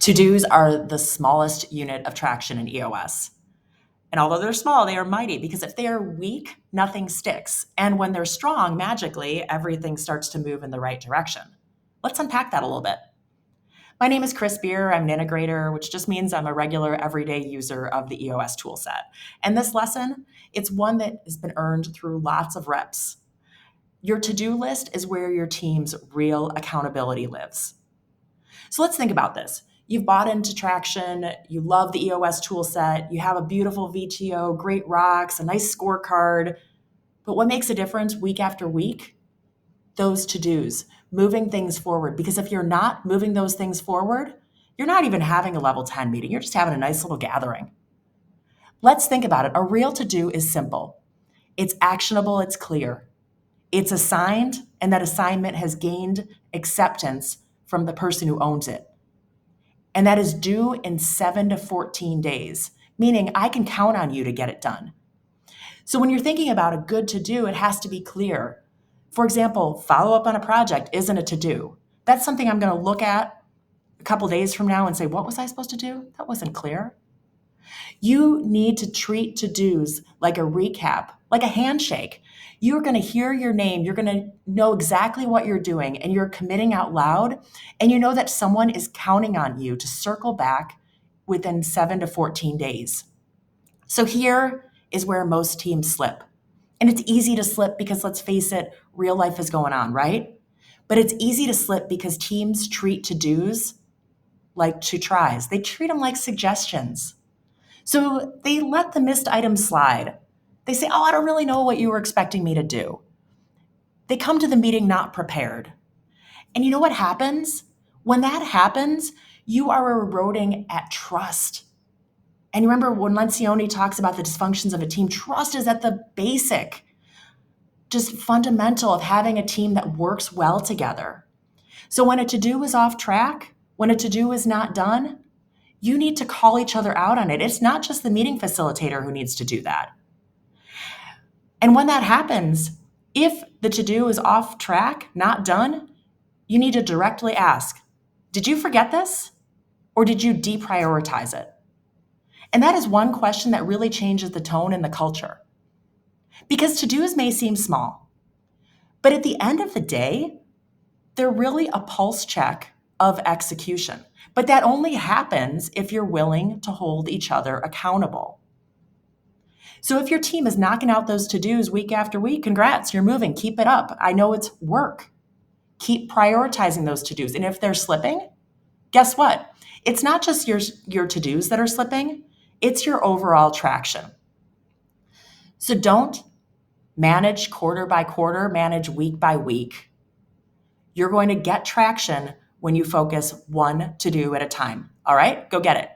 To-dos are the smallest unit of traction in EOS. And although they're small, they are mighty because if they are weak, nothing sticks. And when they're strong, magically, everything starts to move in the right direction. Let's unpack that a little bit. My name is Chris Beer. I'm an integrator, which just means I'm a regular everyday user of the EOS toolset. And this lesson, it's one that has been earned through lots of reps. Your to-do list is where your team's real accountability lives. So let's think about this. You've bought into traction, you love the EOS toolset, you have a beautiful VTO, great rocks, a nice scorecard. But what makes a difference week after week? Those to-dos, moving things forward. Because if you're not moving those things forward, you're not even having a level 10 meeting, you're just having a nice little gathering. Let's think about it. A real to-do is simple. It's actionable, it's clear. It's assigned, and that assignment has gained acceptance from the person who owns it. And that is due in 7 to 14 days, meaning I can count on you to get it done. So when you're thinking about a good to-do, it has to be clear. For example, follow up on a project isn't a to-do. That's something I'm going to look at a couple days from now and say, what was I supposed to do? That wasn't clear. You need to treat to-dos like a recap, like a handshake. You're going to hear your name. You're going to know exactly what you're doing, and you're committing out loud. And you know that someone is counting on you to circle back within 7 to 14 days. So here is where most teams slip. And it's easy to slip because, let's face it, real life is going on, right? But it's easy to slip because teams treat to-dos like to-tries. They treat them like suggestions. So they let the missed items slide. They say, oh, I don't really know what you were expecting me to do. They come to the meeting not prepared. And you know what happens? When that happens, you are eroding at trust. And remember when Lencioni talks about the dysfunctions of a team, trust is at the basic, just fundamental of having a team that works well together. So when a to-do is off track, when a to-do is not done, you need to call each other out on it. It's not just the meeting facilitator who needs to do that. And when that happens, if the to-do is off track, not done, you need to directly ask, did you forget this? Or did you deprioritize it? And that is one question that really changes the tone and the culture. Because to-dos may seem small, but at the end of the day, they're really a pulse check of execution. But that only happens if you're willing to hold each other accountable. So if your team is knocking out those to-dos week after week, congrats, you're moving, keep it up. I know it's work. Keep prioritizing those to-dos. And if they're slipping, guess what? It's not just your to-dos that are slipping, it's your overall traction. So don't manage quarter by quarter, manage week by week. You're going to get traction when you focus one to-do at a time. All right, go get it.